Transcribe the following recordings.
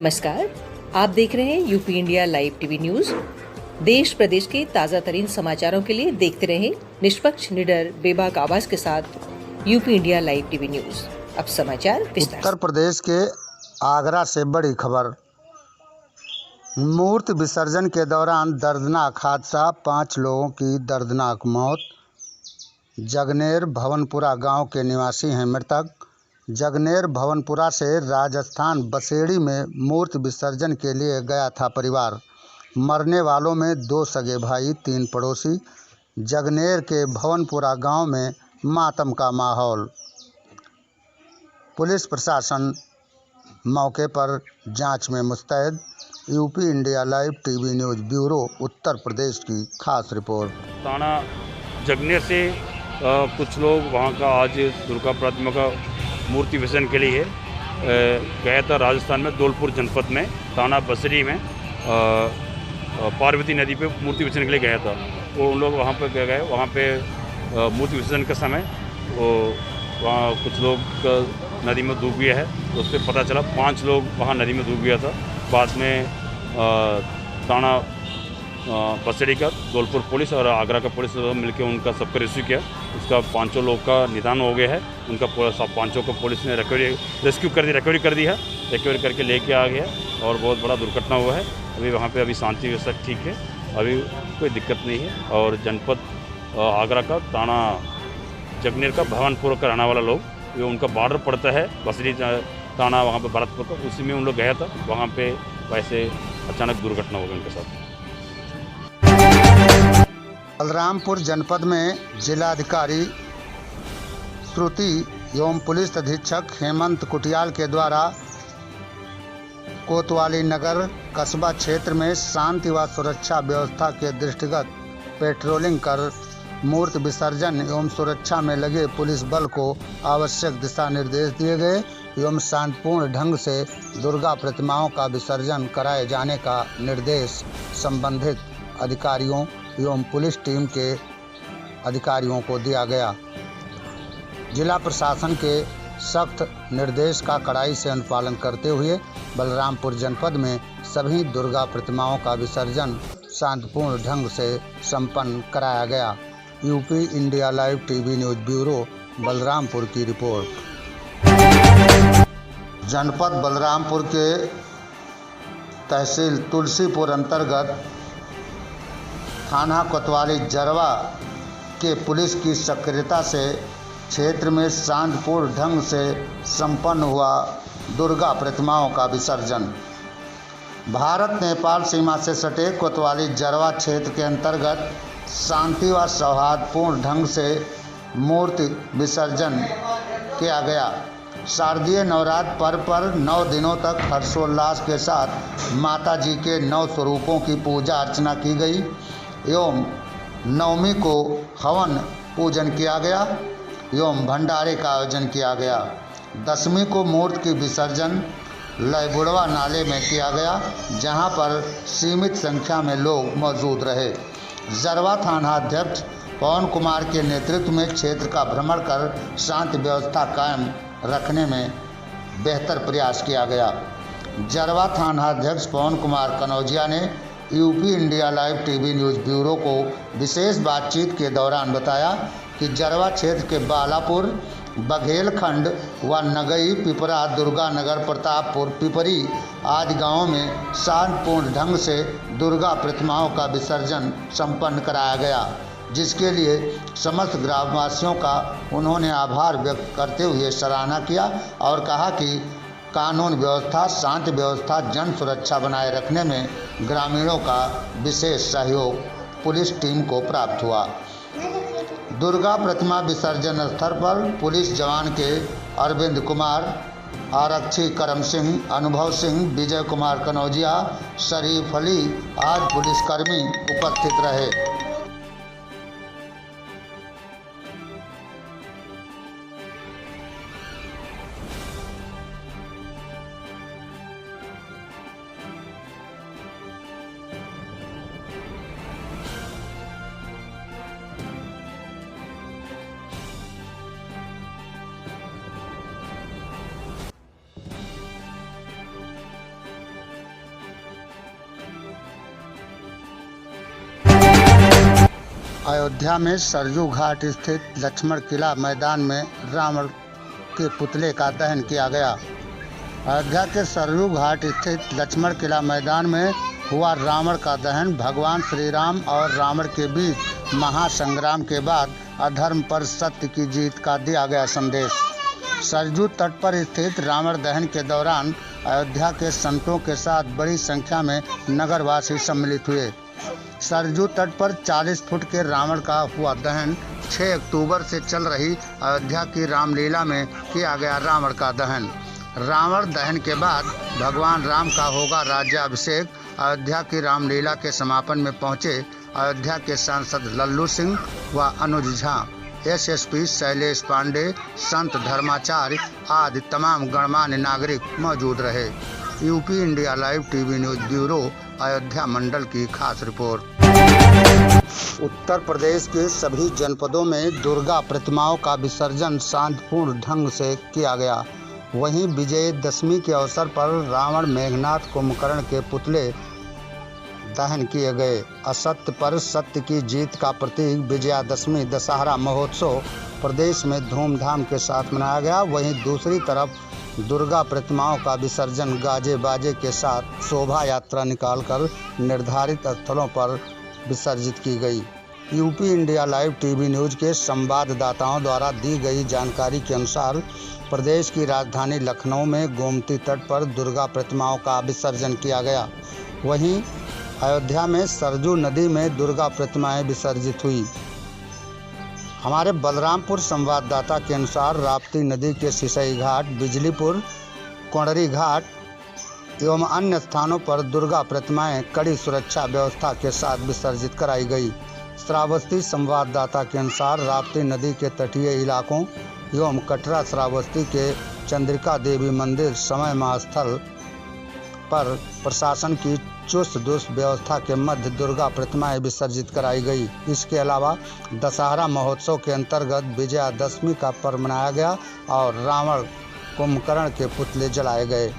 नमस्कार, आप देख रहे हैं UP India live TV news. देश प्रदेश के ताजा तरीन समाचारों के लिए देखते रहें निष्पक्ष, निडर, बेबाक आवाज के साथ UP India live TV news. अब समाचार विस्तार से। उत्तर प्रदेश के आगरा से बड़ी खबर। मूर्ति विसर्जन के दौरान दर्दनाक हादसा, 5 लोगों की दर्दनाक मौत। जगनेर भवनपुरा गांव के निवासी हैं मृतक। जगनेर भवनपुरा से राजस्थान बसेड़ी में मूर्ति विसर्जन के लिए गया था परिवार। मरने वालों में 2 सगे भाई, 3 पड़ोसी। जगनेर के भवनपुरा गांव में मातम का माहौल। पुलिस प्रशासन मौके पर जांच में मुस्तैद। UP India live TV news bureau Uttar Pradesh की खास रिपोर्ट। थाना जगनेर से कुछ लोग वहां का आज दुर्गा प्रतिमा का मूर्ति विसर्जन के लिए गया था। राजस्थान में धौलपुर जनपद में थाना बसरी में पार्वती नदी पे मूर्ति विसर्जन के लिए गया था। वो उन लोग वहाँ पे गए। वहाँ पे मूर्ति विसर्जन के समय वो वहाँ कुछ लोग नदी में डूब गया है। तो उससे पता चला 5 लोग वहाँ नदी में डूब गया था। बाद में थाना बसड़ी का धौलपुर पुलिस और आगरा का पुलिस मिलकर उनका सबका रेस्क्यू किया। उसका 5 लोग का निदान हो गया है। उनका 5 को पुलिस ने रिकवरी कर दी है। रिकवरी करके लेके आ गया और बहुत बड़ा दुर्घटना हुआ है। अभी वहाँ पे शांति व्यवस्था ठीक है, अभी कोई दिक्कत नहीं है। और जनपद आगरा का थाना जगनेर का भवनपुर का रहने वाला लोग, जो उनका बॉर्डर पड़ता है बसरी थाना, वहाँ पे भरतपुर का, उसी में उन लोग गया था। वहाँ पे वैसे अचानक दुर्घटना हो गई उनके साथ। बलरामपुर जनपद में जिलाधिकारी श्रुति एवं पुलिस अधीक्षक हेमंत कुटियाल के द्वारा कोतवाली नगर कस्बा क्षेत्र में शांति व सुरक्षा व्यवस्था के दृष्टिगत पेट्रोलिंग कर मूर्ति विसर्जन एवं सुरक्षा में लगे पुलिस बल को आवश्यक दिशा निर्देश दिए गए एवं शांतिपूर्ण ढंग से दुर्गा प्रतिमाओं का विसर्जन कराए जाने का निर्देश संबंधित अधिकारियों एवं पुलिस टीम के अधिकारियों को दिया गया। जिला प्रशासन के सख्त निर्देश का कड़ाई से अनुपालन करते हुए बलरामपुर जनपद में सभी दुर्गा प्रतिमाओं का विसर्जन शांतिपूर्ण ढंग से संपन्न कराया गया। UP India live TV news bureau Balrampur की रिपोर्ट। जनपद बलरामपुर के तहसील तुलसीपुर अंतर्गत थाना कोतवाली जरवा के पुलिस की सक्रियता से क्षेत्र में शांतिपूर्ण ढंग से संपन्न हुआ दुर्गा प्रतिमाओं का विसर्जन। भारत नेपाल सीमा से सटे कोतवाली जरवा क्षेत्र के अंतर्गत शांति व सौहार्दपूर्ण ढंग से मूर्ति विसर्जन किया गया। शारदीय नवरात्र पर्व पर 9 दिनों तक हर्षोल्लास के साथ माता जी के 9 स्वरूपों की पूजा अर्चना की गई एवं नवमी को हवन पूजन किया गया एवं भंडारे का आयोजन किया गया। दशमी को मूर्ति की विसर्जन लयबुड़वा नाले में किया गया, जहां पर सीमित संख्या में लोग मौजूद रहे। जरवा थानाध्यक्ष पवन कुमार के नेतृत्व में क्षेत्र का भ्रमण कर शांति व्यवस्था कायम रखने में बेहतर प्रयास किया गया। जरवा थानाध्यक्ष पवन कुमार कनौजिया ने UP India live TV news bureau को विशेष बातचीत के दौरान बताया कि जरवा क्षेत्र के बालापुर, बघेलखंड व नगई, पिपरा, दुर्गा नगर, प्रतापपुर, पिपरी आदि गांवों में शांतिपूर्ण ढंग से दुर्गा प्रतिमाओं का विसर्जन संपन्न कराया गया, जिसके लिए समस्त ग्रामवासियों का उन्होंने आभार व्यक्त करते हुए सराहना किया और कहा कि कानून व्यवस्था, शांति व्यवस्था, जन सुरक्षा बनाए रखने में ग्रामीणों का विशेष सहयोग पुलिस टीम को प्राप्त हुआ। दुर्गा प्रतिमा विसर्जन स्थल पर पुलिस जवान के अरविंद कुमार, आरक्षी करम सिंह, अनुभव सिंह, विजय कुमार कनौजिया, शरीफ अली आदि पुलिसकर्मी उपस्थित रहे। अयोध्या में सरयू घाट स्थित लक्ष्मण किला मैदान में रावण के पुतले का दहन किया गया। अयोध्या के सरयू घाट स्थित लक्ष्मण किला मैदान में हुआ रावण का दहन भगवान श्री राम और रावण के बीच महासंग्राम के बाद अधर्म पर सत्य की जीत का दिया गया संदेश। सरयू तट पर स्थित रावण दहन के दौरान अयोध्या के संतों के साथ बड़ी संख्या में नगरवासी सम्मिलित हुए। सरयू तट पर 40 फुट के रावण का हुआ दहन 6 अक्टूबर से चल रही अयोध्या की रामलीला में किया गया रावण का दहन। रावण दहन के बाद भगवान राम का होगा राज्याभिषेक। अयोध्या की रामलीला के समापन में पहुंचे अयोध्या के सांसद लल्लू सिंह व अनुज झा, एसएसपी शैलेश पांडे, संत धर्माचार्य आदि तमाम गणमान्य नागरिक मौजूद रहे। UP India live TV news bureau Ayodhya मंडल की खास रिपोर्ट। उत्तर प्रदेश के सभी जनपदों में दुर्गा प्रतिमाओं का विसर्जन शांतिपूर्ण ढंग से किया गया। वहीं विजयदशमी के अवसर पर रावण मेघनाथ कुंभकर्ण के पुतले दहन किए गए। असत्य पर सत्य की जीत का प्रतीक विजयादशमी दशहरा महोत्सव प्रदेश में धूमधाम के साथ मनाया गया। वहीं दूसरी तरफ दुर्गा प्रतिमाओं का विसर्जन गाजे बाजे के साथ शोभा यात्रा निकालकर निर्धारित स्थलों पर विसर्जित की गई। UP India live TV news के संवाददाताओं द्वारा दी गई जानकारी के अनुसार प्रदेश की राजधानी लखनऊ में गोमती तट पर दुर्गा प्रतिमाओं का विसर्जन किया गया। वहीं अयोध्या में सरयू नदी में दुर्गा प्रतिमाएं विसर्जित हुई। हमारे बलरामपुर संवाददाता के अनुसार राप्ती नदी के सिसई घाट, बिजलीपुर, कोंडरी घाट एवं अन्य स्थानों पर दुर्गा प्रतिमाएं कड़ी सुरक्षा व्यवस्था के साथ विसर्जित कराई गई। श्रावस्ती संवाददाता के अनुसार राप्ती नदी के तटीय इलाकों एवं कटरा श्रावस्ती के चंद्रिका देवी मंदिर समय महास्थल पर प्रशासन की चुस्त दुरुस्त व्यवस्था के मध्य दुर्गा प्रतिमाएं विसर्जित कराई गई। इसके अलावा दशहरा महोत्सव के अंतर्गत विजयादशमी का पर्व मनाया गया और रावण कुंभकर्ण के पुतले जलाए गए।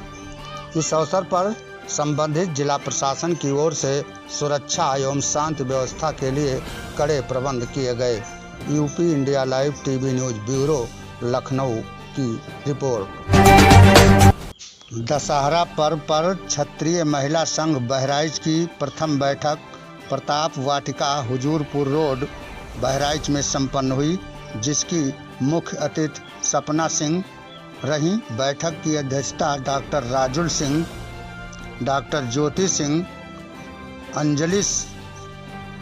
इस अवसर पर संबंधित जिला प्रशासन की ओर से सुरक्षा एवं शांति व्यवस्था के लिए कड़े प्रबंध किए गए। UP India live TV news bureau Lucknow की रिपोर्ट। दशहरा पर्व पर क्षत्रिय महिला संघ बहराइच की प्रथम बैठक प्रताप वाटिका हुजूरपुर रोड बहराइच में संपन्न हुई, जिसकी मुख्य अतिथि सपना सिंह रहीं। बैठक की अध्यक्षता डॉक्टर राजुल सिंह, डॉक्टर ज्योति सिंह, अंजलि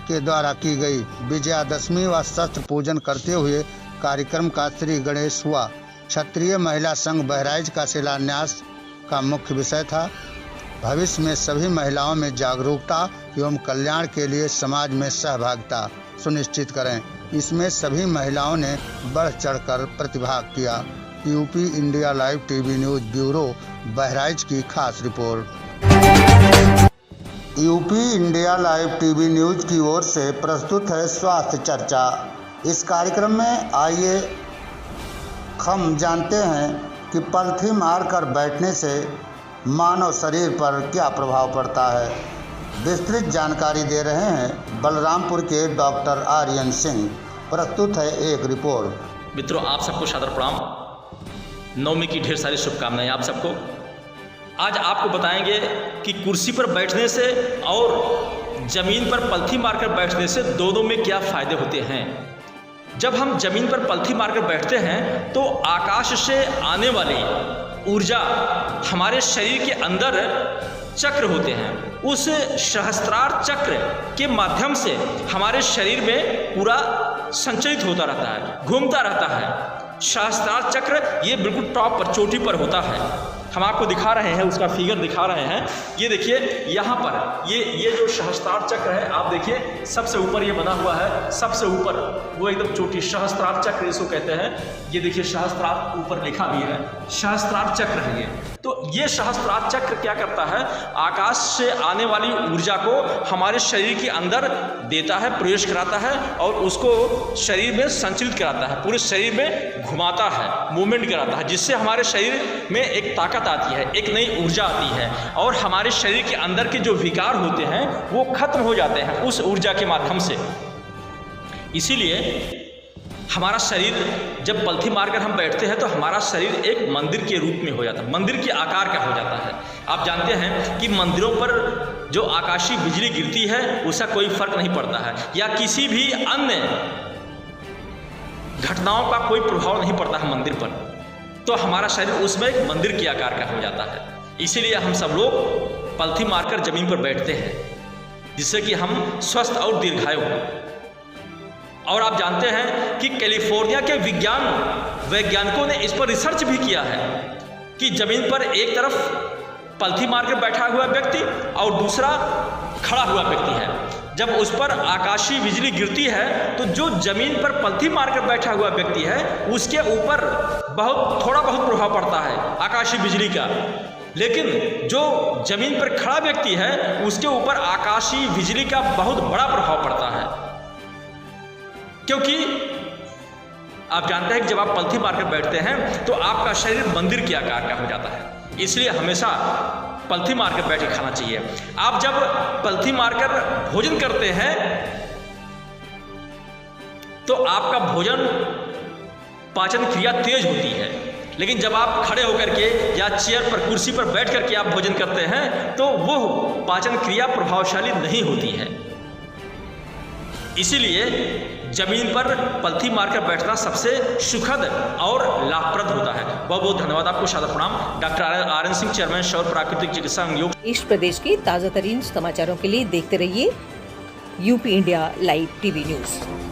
के द्वारा की गई। विजयादशमी व शस्त्र पूजन करते हुए कार्यक्रम का श्री गणेश हुआ। क्षत्रिय महिला संघ बहराइच का शिलान्यास का मुख्य विषय था। भविष्य में सभी महिलाओं में जागरूकता एवं कल्याण के लिए समाज में सहभागिता सुनिश्चित करें। इसमें सभी महिलाओं ने बढ़ चढ़कर प्रतिभाग किया। UP India live TV news bureau Bahraich की खास report. UP India live TV news की ओर से प्रस्तुत है स्वास्थ्य चर्चा। इस कार्यक्रम में आइए हम जानते हैं कि पलथी मारकर बैठने से मानव शरीर पर क्या प्रभाव पड़ता है। विस्तृत जानकारी दे रहे हैं बलरामपुर के डॉक्टर आर्यन सिंह। प्रस्तुत है एक रिपोर्ट। मित्रों, आप सबको सादर प्रणाम। नवमी की ढेर सारी शुभकामनाएं आप सबको। आज आपको बताएंगे कि कुर्सी पर बैठने से और ज़मीन पर पलथी मारकर बैठने से दोनों में क्या फ़ायदे होते हैं। जब हम ज़मीन पर पलथी मारकर बैठते हैं तो आकाश से आने वाली ऊर्जा हमारे शरीर के अंदर चक्र होते हैं, उस सहस्त्रार चक्र के माध्यम से हमारे शरीर में पूरा संचरित होता रहता है, घूमता रहता है। सहस्त्रार चक्र ये बिल्कुल टॉप पर, चोटी पर होता है। हम आपको दिखा रहे हैं, उसका फिगर दिखा रहे हैं। ये देखिए यहाँ पर ये जो सहस्त्रार चक्र है, आप देखिए सबसे ऊपर ये बना हुआ है, सबसे ऊपर वो एकदम चोटी सहस्त्रार चक्र इसको कहते हैं। ये देखिए सहस्त्रार ऊपर लिखा भी है, सहस्त्रार चक्र है ये। तो ये सहस्त्रार चक्र क्या करता है, आकाश से आने वाली ऊर्जा को हमारे शरीर के अंदर देता है, प्रवेश कराता है और उसको शरीर में संचलित कराता है, पूरे शरीर में घुमाता है, मूवमेंट कराता है, जिससे हमारे शरीर में एक ताकत आती है, एक नई ऊर्जा आती है और हमारे शरीर के अंदर के जो विकार होते हैं वो खत्म हो जाते हैं उस ऊर्जा के माध्यम से। इसीलिए हमारा शरीर जब पलथी मारकर हम बैठते हैं तो हमारा शरीर एक मंदिर के रूप में हो जाता है, मंदिर के आकार का हो जाता है। आप जानते हैं कि मंदिरों पर जो आकाशीय बिजली गिरती है उसका कोई फर्क नहीं पड़ता है, या किसी भी अन्य घटनाओं का कोई प्रभाव नहीं पड़ता है मंदिर पर, तो हमारा शरीर उसमें एक मंदिर के आकार का हो जाता है। इसीलिए हम सब लोग पलथी मारकर जमीन पर बैठते हैं, जिससे कि हम स्वस्थ और दीर्घायु हों। और आप जानते हैं कि कैलिफोर्निया के वैज्ञानिकों ने इस पर रिसर्च भी किया है कि जमीन पर एक तरफ पलथी मारकर बैठा हुआ व्यक्ति और दूसरा खड़ा हुआ व्यक्ति है, जब उस पर आकाशीय बिजली गिरती है तो जो जमीन पर पलथी मारकर बैठा हुआ व्यक्ति है उसके ऊपर थोड़ा बहुत प्रभाव पड़ता है आकाशीय बिजली का, लेकिन जो जमीन पर खड़ा व्यक्ति है उसके ऊपर आकाशीय बिजली का बहुत बड़ा प्रभाव पड़ता है। क्योंकि आप जानते हैं कि जब आप पलथी मारकर बैठते हैं तो आपका शरीर मंदिर के आकार का हो जाता है, इसलिए हमेशा पलथी मारकर बैठ के खाना चाहिए। आप जब पलथी मारकर भोजन करते हैं तो आपका भोजन पाचन क्रिया तेज होती है, लेकिन जब आप खड़े होकर के या चेयर पर कुर्सी पर बैठ करके आप भोजन करते हैं तो वो पाचन क्रिया प्रभावशाली नहीं होती है। इसीलिए जमीन पर पलथी मारकर बैठना सबसे सुखद और लाभप्रद होता है। बहुत बहुत धन्यवाद आपको, सादर प्रणाम। Doctor R N. सिंह, चेयरमैन शौर प्राकृतिक चिकित्सा योग। देश प्रदेश के ताज़ा तरीन समाचारों के लिए देखते रहिए UP India live TV news.